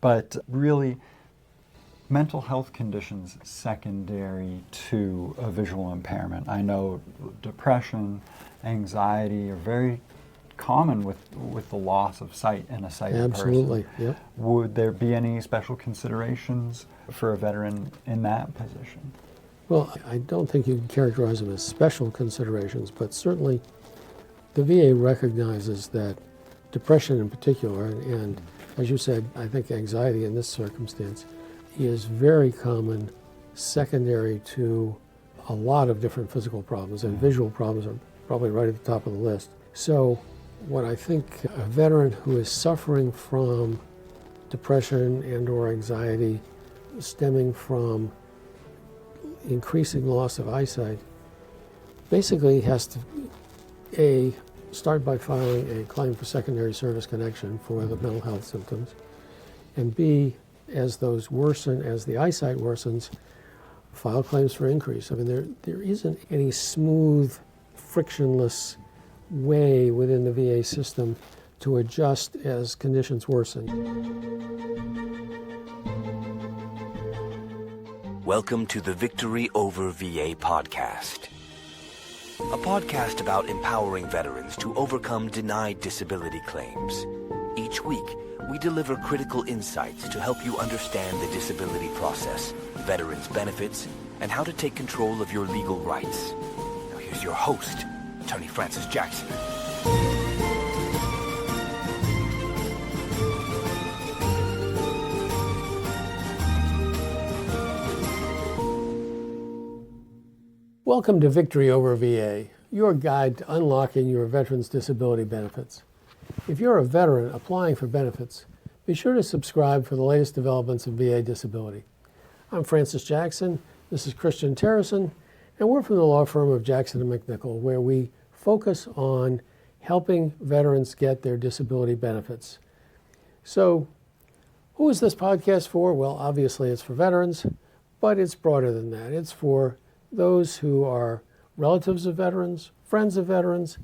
But really, mental health conditions secondary to a visual impairment. I know depression, anxiety are very common with the loss of sight in a sighted Absolutely, person. yep. Would there be any special considerations for a veteran in that position? Well, I don't think you can characterize them as special considerations, but certainly the VA recognizes that depression in particular, and as you said, I think anxiety in this circumstance, is very common secondary to a lot of different physical problems, and visual problems are probably right at the top of the list. So what I think a veteran who is suffering from depression and or anxiety stemming from increasing loss of eyesight basically has to start by filing a claim for secondary service connection for the mental health symptoms, and B, as those worsen, as the eyesight worsens, file claims for increase. I mean, there isn't any smooth, frictionless way within the VA system to adjust as conditions worsen. Welcome to the Victory Over VA podcast, a podcast about empowering veterans to overcome denied disability claims. Each week, we deliver critical insights to help you understand the disability process, veterans' benefits, and how to take control of your legal rights. Now here's your host, Attorney Francis Jackson. Welcome to Victory Over VA, your guide to unlocking your veterans' disability benefits. If you're a veteran applying for benefits, be sure to subscribe for the latest developments in VA disability. I'm Francis Jackson, this is Kristian Terison, and we're from the law firm of Jackson and MacNichol, where we focus on helping veterans get their disability benefits. So, who is this podcast for? Well, obviously it's for veterans, but it's broader than that. It's for those who are relatives of veterans, friends of veterans,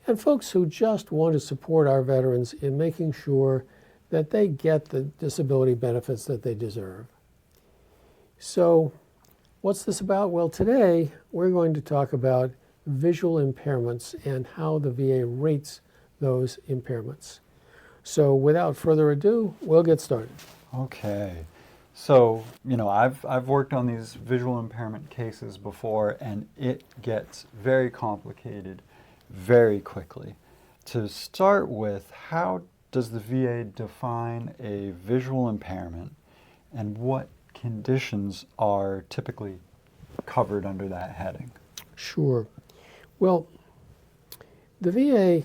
and folks who just want to support our veterans in making sure that they get the disability benefits that they deserve. So, what's this about? Well, today we're going to talk about visual impairments and how the VA rates those impairments. So, without further ado, we'll get started. Okay. So, I've worked on these visual impairment cases before, and it gets very complicated very quickly. To start with, how does the VA define a visual impairment, and what conditions are typically covered under that heading? Sure. Well, the VA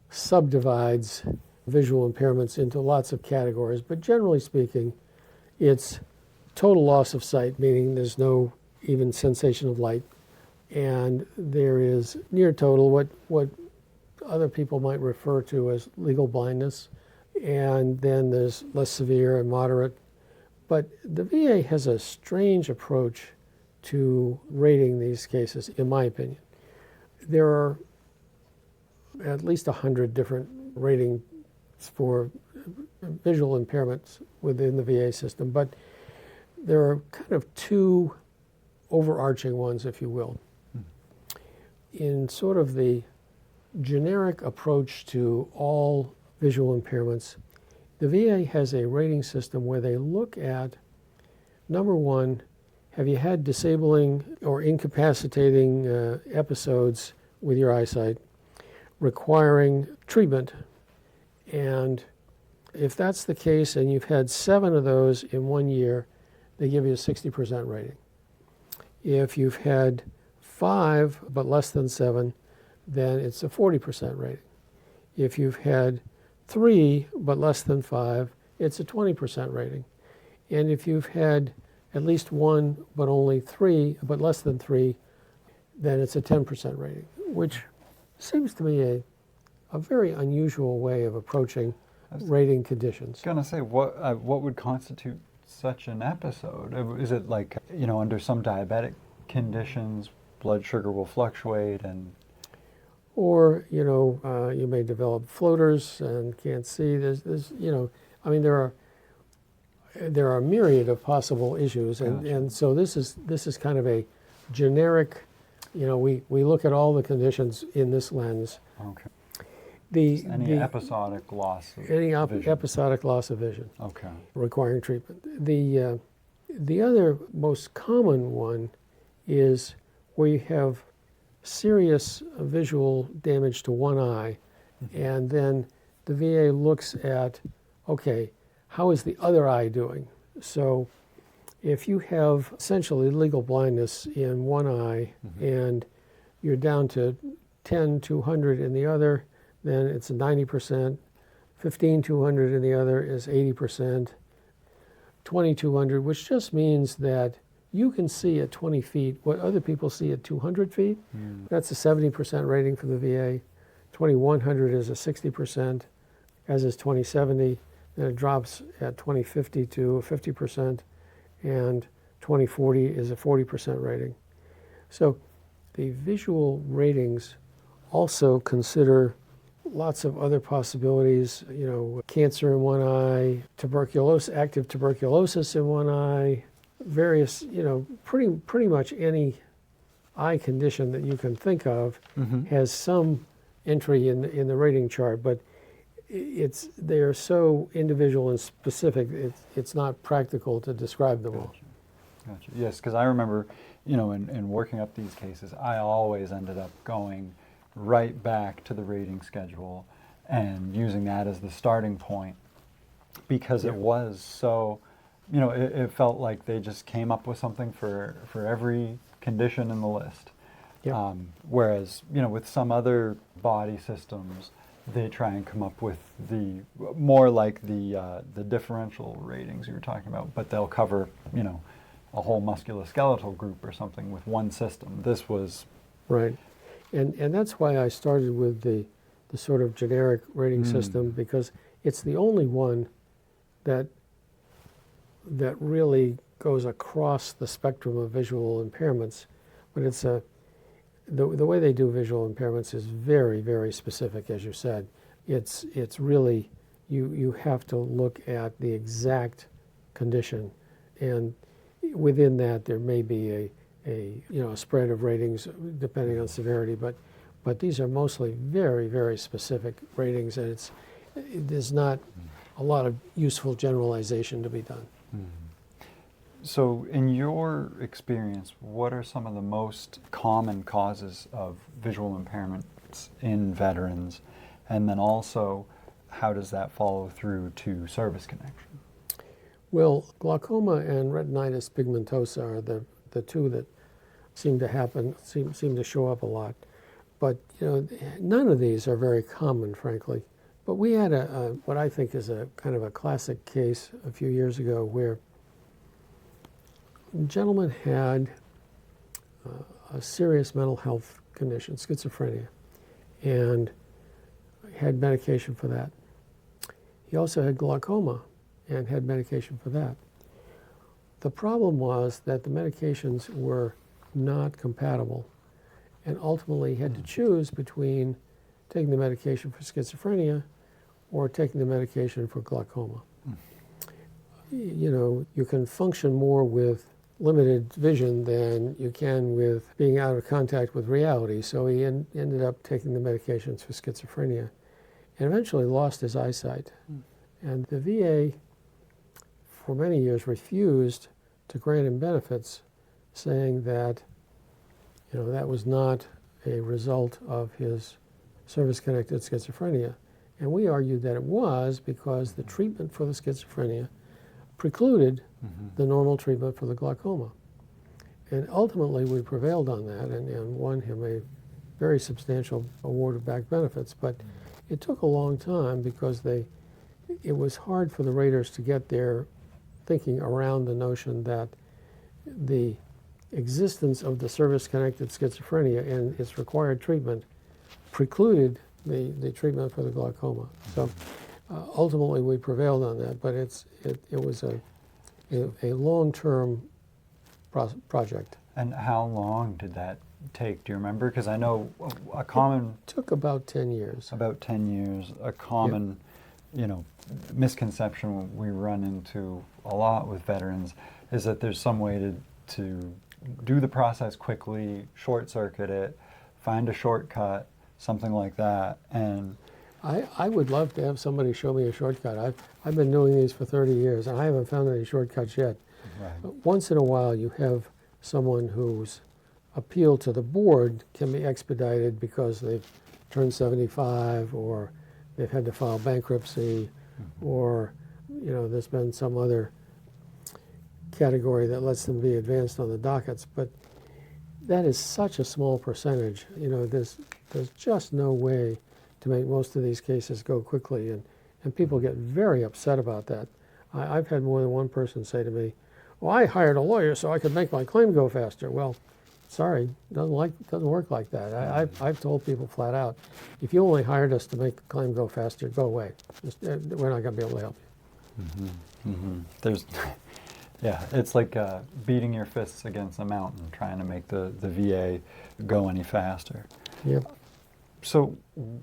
subdivides visual impairments into lots of categories, but generally speaking, it's total loss of sight, meaning there's no even sensation of light, and there is near total, what other people might refer to as legal blindness, and then there's less severe and moderate. But the VA has a strange approach to rating these cases, in my opinion. There are at least 100 different ratings for visual impairments within the VA system, but there are kind of two overarching ones, if you will. In sort of the generic approach to all visual impairments, the VA has a rating system where they look at, number one, have you had disabling or incapacitating episodes with your eyesight requiring treatment? And if that's the case and you've had 7 of those in 1 year, they give you a 60% rating. If you've had 5 but less than 7, then it's a 40% rating. If you've had 3 but less than 5, it's a 20% rating. And if you've had at least 1 but only 3 but less than 3, then it's a 10% rating, which seems to me a very unusual way of approaching rating conditions. I was going to say, what would constitute such an episode? Is it like, under some diabetic conditions, blood sugar will fluctuate and... Or, you may develop floaters and can't see. There there are a myriad of possible issues, and so this is kind of a generic, we look at all the conditions in this lens. Okay. The Episodic loss of any vision? episodic loss of vision Okay. requiring treatment. The other most common one is where you have serious visual damage to one eye, and then the VA looks at, okay, how is the other eye doing? So if you have essentially legal blindness in one eye and you're down to 10, 200 in the other, then it's 90%. 15, 200 in the other is 80%. 2200, which just means that you can see at 20 feet what other people see at 200 feet. That's a 70% rating for the VA. 2100 is a 60%, as is 2070. Then it drops at 2050 to 50%, and 2040 is a 40% rating. So the visual ratings also consider lots of other possibilities, cancer in one eye, tuberculosis, active tuberculosis in one eye, various, pretty much any eye condition that you can think of has some entry in the rating chart, but they are so individual and specific, it's not practical to describe them all. Gotcha. Yes, because I remember, in working up these cases, I always ended up going right back to the rating schedule and using that as the starting point, because it was so, it felt like they just came up with something for every condition in the list. Whereas, with some other body systems, they try and come up with the more like the differential ratings you were talking about, but they'll cover, a whole musculoskeletal group or something with one system. This was right. And that's why I started with the sort of generic rating system, because it's the only one that really goes across the spectrum of visual impairments. But it's the way they do visual impairments is very, very specific, as you said. It's really, you have to look at the exact condition, and within that there may be a spread of ratings depending on severity, but these are mostly very, very specific ratings, and there's not a lot of useful generalization to be done. So in your experience, what are some of the most common causes of visual impairments in veterans? And then also, how does that follow through to service connection? Well, glaucoma and retinitis pigmentosa are the two that seem to show up a lot. But none of these are very common, frankly. But we had what I think is a kind of a classic case a few years ago where a gentleman had a serious mental health condition, schizophrenia, and had medication for that. He also had glaucoma and had medication for that. The problem was that the medications were not compatible, and ultimately had to choose between taking the medication for schizophrenia or taking the medication for glaucoma. You can function more with limited vision than you can with being out of contact with reality, so he ended up taking the medications for schizophrenia and eventually lost his eyesight. And the VA for many years refused to grant him benefits, saying that that was not a result of his service-connected schizophrenia. And we argued that it was, because the treatment for the schizophrenia precluded the normal treatment for the glaucoma. And ultimately we prevailed on that and won him a very substantial award of back benefits. But it took a long time because it was hard for the raters to get their thinking around the notion that the existence of the service-connected schizophrenia and its required treatment precluded the treatment for the glaucoma. So ultimately we prevailed on that, but it was a long-term project. And how long did that take? Do you remember? Because I know a common... It took about 10 years. About 10 years. A common misconception we run into a lot with veterans is that there's some way to do the process quickly, short circuit it, find a shortcut, something like that. And I would love to have somebody show me a shortcut. I've been doing these for 30 years, and I haven't found any shortcuts yet. right. Once in a while, you have someone whose appeal to the board can be expedited because they've turned 75, or they've had to file bankruptcy, or there's been some other category that lets them be advanced on the dockets. But that is such a small percentage. There's just no way to make most of these cases go quickly, and people get very upset about that. I've had more than one person say to me, "Well, I hired a lawyer so I could make my claim go faster." Well, sorry, doesn't work like that. I've told people flat out, if you only hired us to make the claim go faster, go away. We're not going to be able to help you. There's, yeah, it's like beating your fists against a mountain trying to make the VA go any faster. Yep. So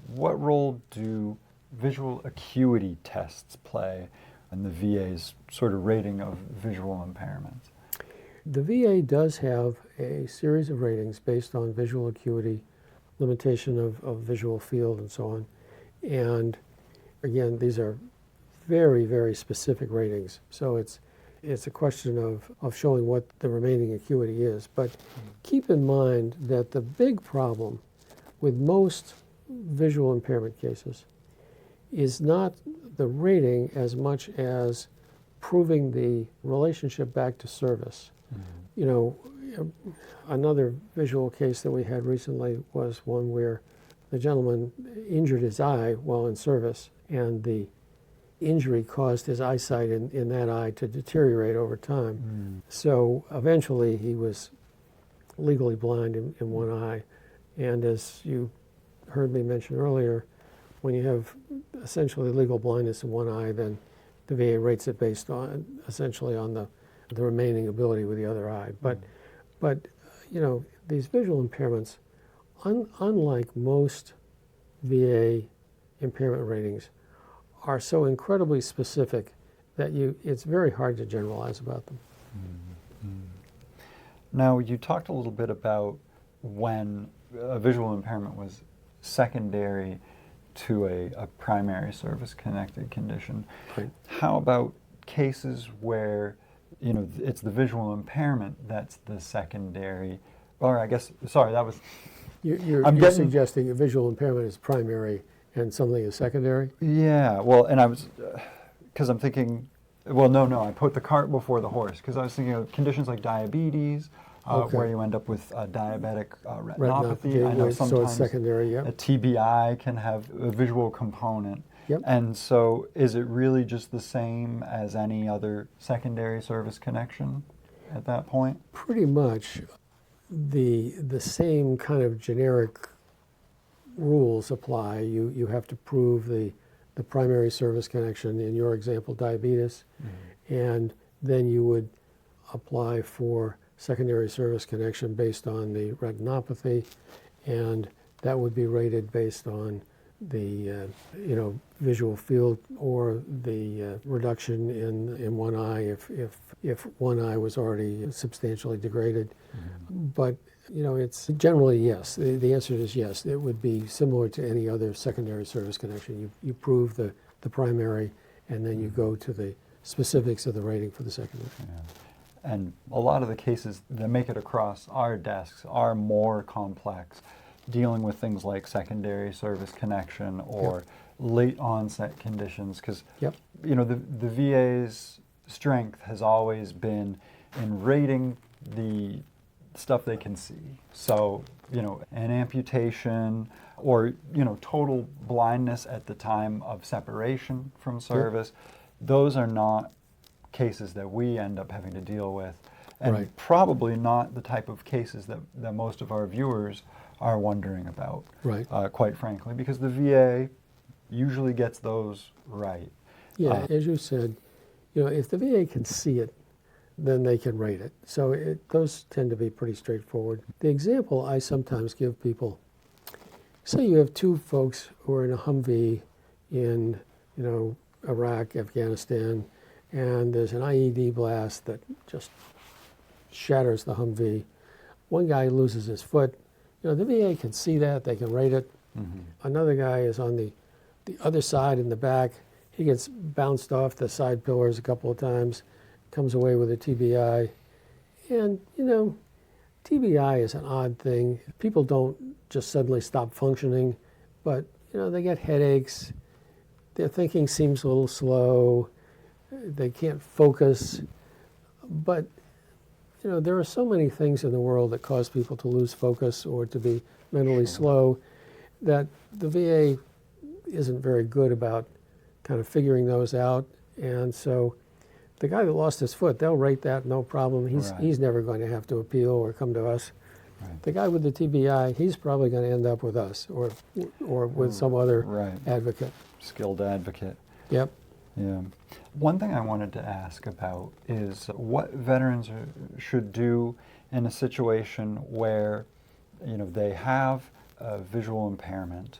what role do visual acuity tests play in the VA's sort of rating of visual impairments? The VA does have a series of ratings based on visual acuity, limitation of visual field, and so on. And again, these are very, very specific ratings. So it's a question of showing what the remaining acuity is. But keep in mind that the big problem with most visual impairment cases is not the rating as much as proving the relationship back to service. Another visual case that we had recently was one where the gentleman injured his eye while in service, and the injury caused his eyesight in that eye to deteriorate over time. So eventually he was legally blind in one eye. And as you heard me mention earlier, when you have essentially legal blindness in one eye, then the VA rates it based on essentially on the remaining ability with the other eye. But these visual impairments, unlike most VA impairment ratings, are so incredibly specific that it's very hard to generalize about them. Now, you talked a little bit about when a visual impairment was secondary to a primary service-connected condition. Right. How about cases where it's the visual impairment that's the secondary, or I guess, sorry, that was... You're suggesting a visual impairment is primary and something is secondary? Yeah, well, and I was, because I'm thinking, well, no, I put the cart before the horse, because I was thinking of conditions like diabetes, where you end up with diabetic retinopathy. I know sometimes so it's secondary, yeah. A TBI can have a visual component. Yep. And so is it really just the same as any other secondary service connection at that point? Pretty much. The same kind of generic rules apply. You have to prove the primary service connection, in your example, diabetes, and then you would apply for secondary service connection based on the retinopathy, and that would be rated based on the visual field or the reduction in one eye if one eye was already substantially degraded. But it's generally yes. The answer is yes. It would be similar to any other secondary service connection. You prove the primary, and then you go to the specifics of the rating for the secondary. Yeah. And a lot of the cases that make it across our desks are more complex, dealing with things like secondary service connection or late onset conditions, because the VA's strength has always been in rating the stuff they can see. So, an amputation or, total blindness at the time of separation from service, those are not cases that we end up having to deal with, and probably not the type of cases that most of our viewers are wondering about, quite frankly, because the VA usually gets those right. Yeah, as you said, if the VA can see it, then they can rate it. So those tend to be pretty straightforward. The example I sometimes give people, say you have two folks who are in a Humvee in Iraq, Afghanistan, and there's an IED blast that just shatters the Humvee. One guy loses his foot. The VA can see that, they can rate it. Mm-hmm. Another guy is on the other side in the back. He gets bounced off the side pillars a couple of times, comes away with a TBI. And, TBI is an odd thing. People don't just suddenly stop functioning, but, they get headaches. Their thinking seems a little slow. They can't focus. But, there are so many things in the world that cause people to lose focus or to be mentally slow that the VA isn't very good about kind of figuring those out. And so the guy that lost his foot, they'll rate that no problem. He's never going to have to appeal or come to us. Right. The guy with the TBI, he's probably going to end up with us or with some other advocate. Skilled advocate. Yep. Yeah. One thing I wanted to ask about is what veterans should do in a situation where, they have a visual impairment.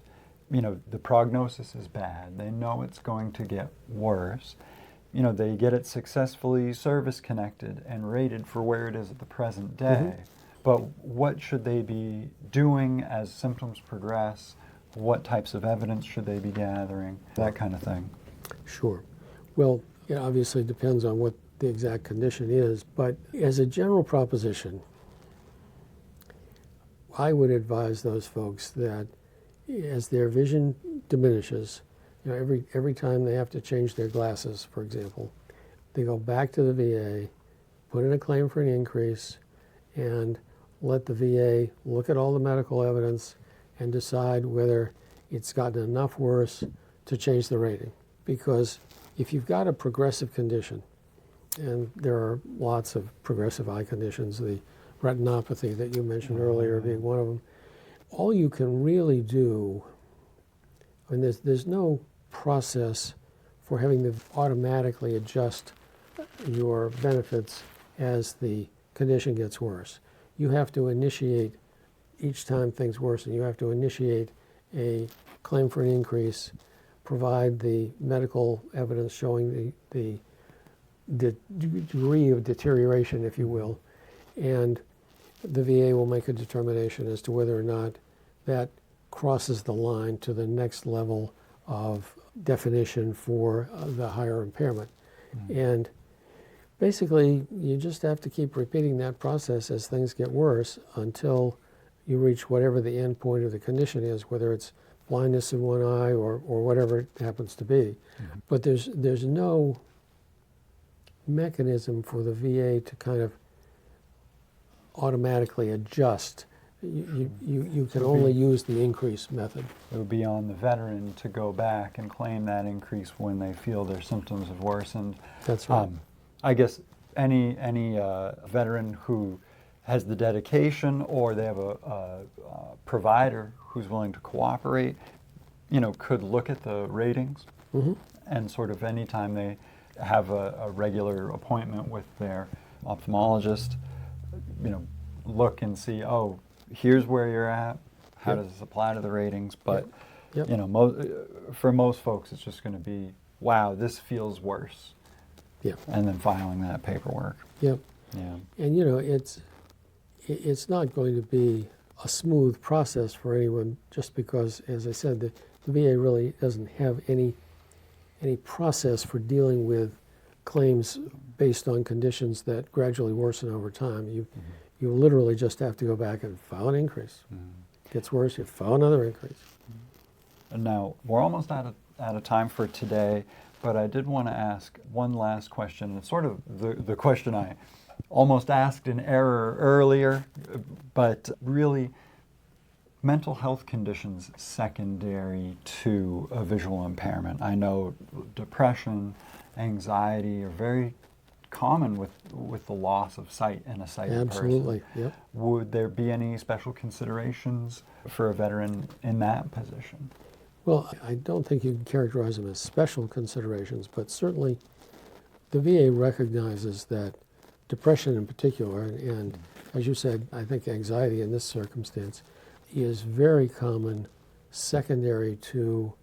The prognosis is bad. They know it's going to get worse. They get it successfully service-connected and rated for where it is at the present day. Mm-hmm. But what should they be doing as symptoms progress? What types of evidence should they be gathering? That kind of thing. Sure. Well, it obviously depends on what the exact condition is, but as a general proposition, I would advise those folks that as their vision diminishes, every time they have to change their glasses, for example, they go back to the VA, put in a claim for an increase, and let the VA look at all the medical evidence and decide whether it's gotten enough worse to change the rating. Because if you've got a progressive condition, and there are lots of progressive eye conditions, the retinopathy that you mentioned earlier being one of them, all you can really do, there's no process for having to automatically adjust your benefits as the condition gets worse. You have to initiate, each time things worsen, you have to initiate a claim for an increase, provide the medical evidence showing the degree of deterioration, if you will, and the VA will make a determination as to whether or not that crosses the line to the next level of definition for the higher impairment. Mm-hmm. And basically, you just have to keep repeating that process as things get worse until you reach whatever the end point of the condition is, whether it's blindness in one eye or whatever it happens to be. Mm-hmm. But there's no mechanism for the VA to kind of automatically adjust. You can only use the increase method. It would be on the veteran to go back and claim that increase when they feel their symptoms have worsened. That's right. I guess any veteran who has the dedication or they have a provider who's willing to cooperate, could look at the ratings mm-hmm. and sort of anytime they have a regular appointment with their ophthalmologist, look and see, here's where you're at. How does this apply to the ratings? But, Yep. For most folks, it's just going to be, wow, this feels worse. Yeah. And then filing that paperwork. Yep. Yeah. And, it's not going to be a smooth process for anyone just because, as I said, the VA really doesn't have any process for dealing with claims based on conditions that gradually worsen over time. You literally just have to go back and file an increase. Mm-hmm. Gets worse, you file another increase. Mm-hmm. And now, we're almost out of time for today, but I did want to ask one last question. It's sort of the question I almost asked in error earlier, but really, mental health conditions secondary to a visual impairment. I know depression, anxiety are very common with the loss of sight in a sighted Absolutely. person. Yep. Would there be any special considerations for a veteran in that position? Well, I don't think you can characterize them as special considerations, but certainly the VA recognizes that depression in particular, and as you said, I think anxiety in this circumstance, is very common secondary to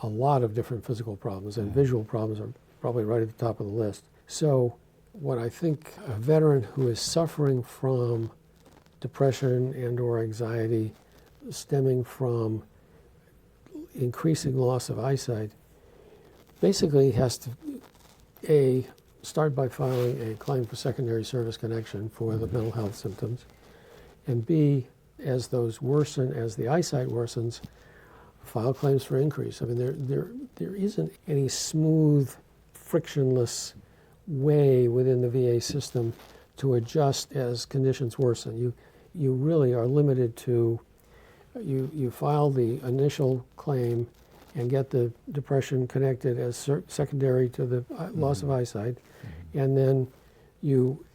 a lot of different physical problems, and visual problems are probably right at the top of the list. So what I think a veteran who is suffering from depression and or anxiety stemming from increasing loss of eyesight basically has to, start by filing a claim for secondary service connection for the mental health symptoms, and B, as those worsen, as the eyesight worsens, file claims for increase. I mean, there isn't any smooth, frictionless way within the VA system to adjust as conditions worsen. You really are limited to, you file the initial claim and get the depression connected as secondary to the loss of eyesight, and then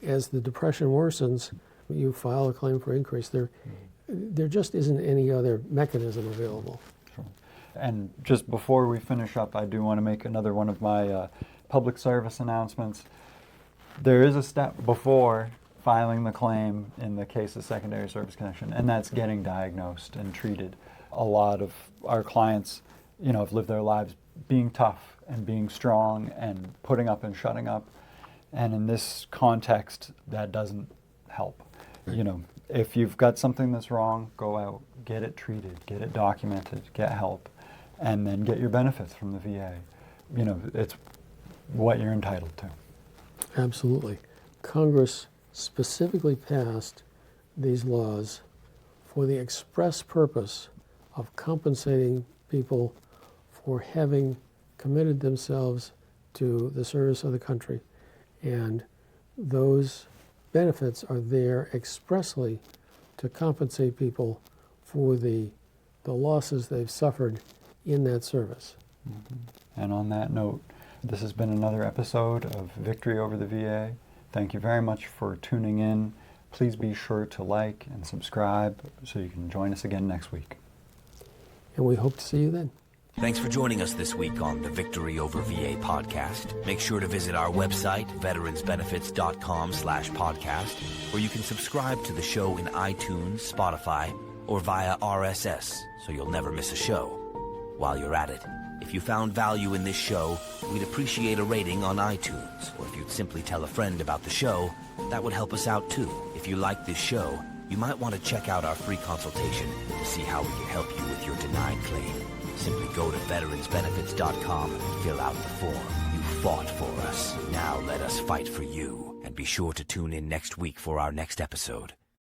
as the depression worsens, you file a claim for increase. There just isn't any other mechanism available. Sure. And just before we finish up, I do want to make another one of my public service announcements. There is a step before filing the claim in the case of secondary service connection, and that's getting diagnosed and treated. A lot of our clients, have lived their lives being tough and being strong and putting up and shutting up. And in this context, that doesn't help. If you've got something that's wrong, go out, get it treated, get it documented, get help, and then get your benefits from the VA. It's what you're entitled to. Absolutely. Congress specifically passed these laws for the express purpose of compensating people for having committed themselves to the service of the country. And those benefits are there expressly to compensate people for the losses they've suffered in that service. Mm-hmm. And on that note, this has been another episode of Victory Over the VA. Thank you very much for tuning in. Please be sure to like and subscribe so you can join us again next week. And we hope to see you then. Thanks for joining us this week on the Victory Over VA podcast. Make sure to visit our website, veteransbenefits.com/podcast, where you can subscribe to the show in iTunes, Spotify, or via RSS, so you'll never miss a show. While you're at it, if you found value in this show, we'd appreciate a rating on iTunes, or if you'd simply tell a friend about the show, that would help us out too. If you like this show, you might want to check out our free consultation to see how we can help you with your denied claim. Simply go to veteransbenefits.com and fill out the form. You fought for us. Now let us fight for you. And be sure to tune in next week for our next episode.